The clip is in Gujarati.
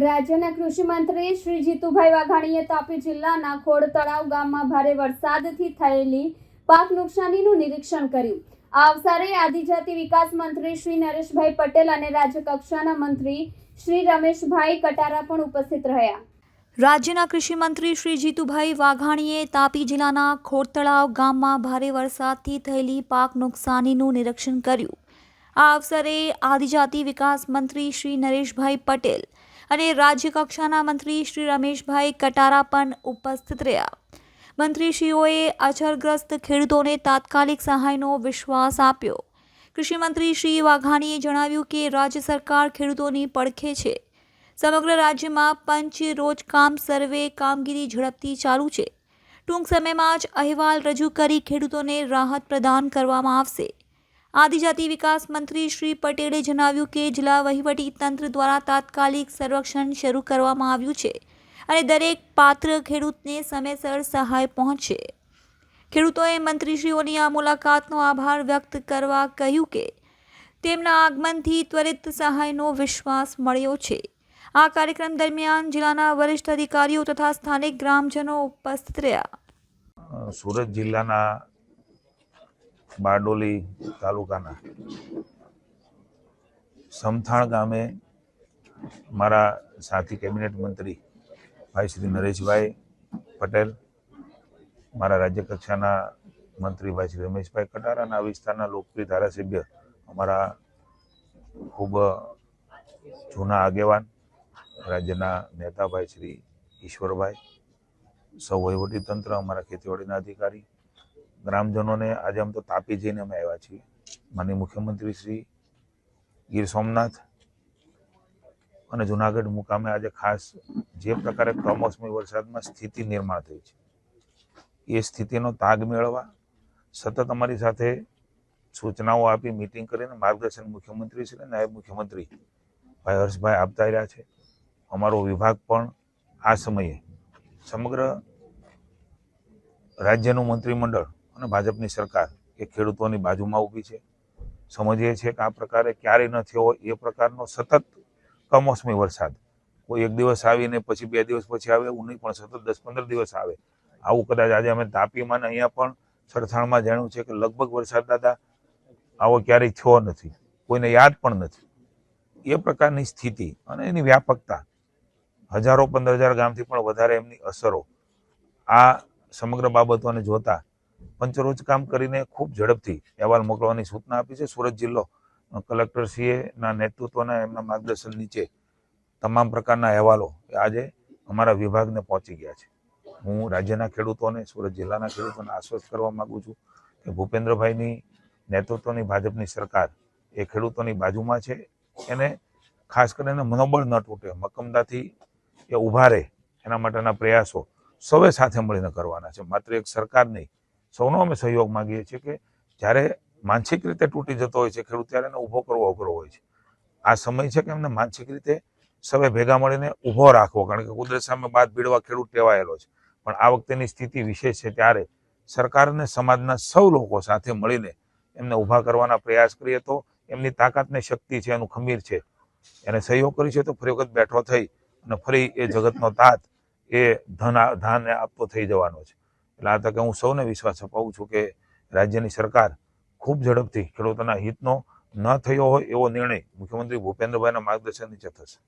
રાજ્યના કૃષિ મંત્રી શ્રી જીતુભાઈ વાઘાણીએ તાપી જિલ્લાના ખોડ તળાવ ગામમાં ભારે વરસાદથી થયેલી પાક નુકસાનીનું નિરીક્ષણ કર્યું। આ અવસરે આદિજાતિ વિકાસ મંત્રી શ્રી નરેશભાઈ પટેલ અને રાજ્ય કક્ષાના મંત્રી શ્રી રમેશભાઈ કટારા પણ ઉપસ્થિત રહ્યા। રાજ્યના કૃષિ મંત્રી શ્રી જીતુભાઈ વાઘાણીએ તાપી જિલ્લાના ખોડ તળાવ ગામમાં ભારે વરસાદથી થયેલી પાક નુકસાનીનું નિરીક્ષણ કર્યું। આ અવસરે આદિજાતિ વિકાસ મંત્રી શ્રી નરેશભાઈ પટેલ અને રાજ્ય કક્ષાના મંત્રી શ્રી રમેશભાઈ કટારા પણ ઉપસ્થિત રહ્યા। મંત્રીશ્રીઓએ અછતગ્રસ્ત ખેડૂતોને તાત્કાલિક સહાયનો વિશ્વાસ આપ્યો। કૃષિ મંત્રી શ્રી વાઘાણીએ જણાવ્યું કે રાજ્ય સરકાર ખેડૂતોની પડખે છે। સમગ્ર રાજ્યમાં પંચ રોજકામ સર્વે કામગીરી ઝડપથી ચાલુ છે। ટૂંક સમયમાં જ અહેવાલ રજૂ કરી ખેડૂતોને રાહત પ્રદાન કરવામાં આવશે। આદિજાતિ વિકાસ મંત્રી શ્રી પટેલે જણાવ્યું કે જિલ્લા વહીવટી તંત્ર દ્વારા તાત્કાલિક સર્વેક્ષણ શરૂ કરવામાં આવ્યું છે અને દરેક પાત્ર ખેડૂતને સમયસર સહાય પહોંચશે। ખેડૂતોએ મંત્રીશ્રીઓની આ મુલાકાતનો આભાર વ્યક્ત કરવા કહ્યું કે તેમના આગમનથી ત્વરિત સહાયનો વિશ્વાસ મળ્યો છે। આ કાર્યક્રમ દરમિયાન જિલ્લાના વરિષ્ઠ અધિકારીઓ તથા સ્થાનિક ગ્રામજનો ઉપસ્થિત રહ્યા। સુરત જિલ્લાના બારડોલી તાલુકાના સમથાણ ગામે મારા સાથી કેબિનેટ મંત્રી ભાઈ શ્રી નરેશભાઈ પટેલ, મારા રાજ્ય કક્ષાના મંત્રી ભાઈ શ્રી રમેશભાઈ કટારા અને આ વિસ્તારના લોકપ્રિય ધારાસભ્ય અમારા ખૂબ જૂના આગેવાન રાજ્યના નેતા ભાઈ શ્રી ઈશ્વરભાઈ, સૌ વહીવટી તંત્ર, અમારા ખેતીવાડીના અધિકારી, ગ્રામજનોને આજે આમ તો તાપી જઈને અમે આવ્યા છીએ। માનનીય મુખ્યમંત્રી શ્રી ગીર સોમનાથ અને જુનાગઢ મુકામે આજે ખાસ જે પ્રકારે કમોસમી વરસાદમાં સ્થિતિ નિર્માણ થઈ છે એ સ્થિતિનો તાગ મેળવવા સતત અમારી સાથે સૂચનાઓ આપી મીટિંગ કરીને માર્ગદર્શન મુખ્યમંત્રી શ્રી નાયબ મુખ્યમંત્રી ભાઈ હર્ષભાઈ આપતા રહ્યા છે। અમારો વિભાગ પણ આ સમયે સમગ્ર રાજ્યનું મંત્રીમંડળ અને ભાજપની સરકાર એ ખેડૂતોની બાજુમાં ઊભી છે। સમજીએ છીએ કે આ પ્રકારે ક્યારેય ન થયો હોય એ પ્રકારનો સતત કમોસમી વરસાદ કોઈ એક દિવસ આવીને પછી 2 દિવસ પછી આવે એવું નહીં, પણ સતત 10-15 દિવસ આવે આવું કદાચ આજે અમે તાપીમાં ને અહીંયા પણ સરથાણમાં જાણ્યું છે કે લગભગ વરસાદ દાદા આવો ક્યારેય થયો નથી, કોઈને યાદ પણ નથી। એ પ્રકારની સ્થિતિ અને એની વ્યાપકતા, હજારો 15,000 ગામથી પણ વધારે એમની અસરો, આ સમગ્ર બાબતોને જોતા પંચરોજ કામ કરીને ખૂબ ઝડપથી અહેવાલ મોકલવાની સૂચના આપી છે। સુરત જિલ્લો કલેક્ટરશ્રીના નેતૃત્વના એમના માર્ગદર્શન નીચે તમામ પ્રકારના અહેવાલો આજે અમારા વિભાગને પહોંચી ગયા છે। હું રાજ્યના ખેડૂતોને, સુરત જિલ્લાના ખેડૂતોને આશ્વસ્ત કરવા માગું છું કે ભૂપેન્દ્રભાઈની નેતૃત્વની ભાજપની સરકાર એ ખેડૂતોની બાજુમાં છે। એને ખાસ કરીને મનોબળ ન તૂટે, મક્કમતાથી એ ઊભા રહે એના માટેના પ્રયાસો સૌએ સાથે મળીને કરવાના છે। માત્ર એક સરકાર નહીં, સૌનો અમે સહયોગ માગીએ છીએ કે જ્યારે માનસિક રીતે તૂટી જતો હોય છે ખેડૂત ત્યારે એને ઊભો કરવો અઘરો હોય છે। આ સમય છે કે એમને માનસિક રીતે સૌએ ભેગા મળીને ઊભો રાખવો, કારણ કે કુદરત સામે બાદ ભીડવા ખેડૂત ટેવાયેલો છે, પણ આ વખતેની સ્થિતિ વિશેષ છે ત્યારે સરકાર અને સમાજના સૌ લોકો સાથે મળીને એમને ઊભા કરવાના પ્રયાસ કરીએ તો એમની તાકાત ને શક્તિ છે, એનું ખમીર છે, એને સહયોગ કરી છે તો ફરી વખત બેઠો થઈ અને ફરી એ જગતનો તાત એ ધાન આપતો થઈ જવાનો છે। એટલે આ તકે હું સૌને વિશ્વાસ અપાવું છું કે રાજ્યની સરકાર ખૂબ ઝડપથી ખેડૂતોના હિતનો ન થયો હોય એવો નિર્ણય મુખ્યમંત્રી ભૂપેન્દ્રભાઈના માર્ગદર્શન નીચે થશે।